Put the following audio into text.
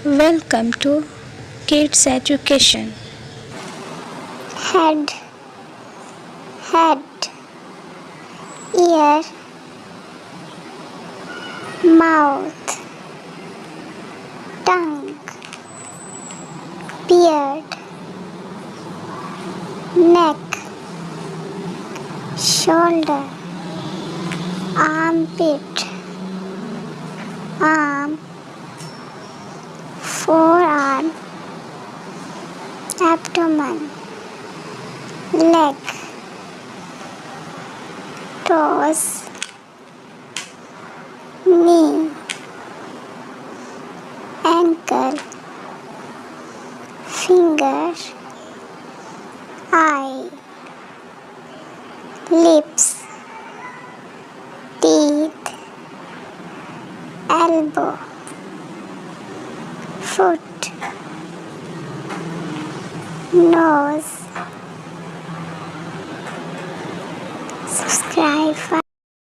Welcome to Kids Education. Head, head, ear, mouth, tongue, beard, neck, shoulder, armpit, arm, forearm, abdomen, leg, toes, knee, ankle, finger, eye, lips, teeth, elbow, foot, nose. Subscribe.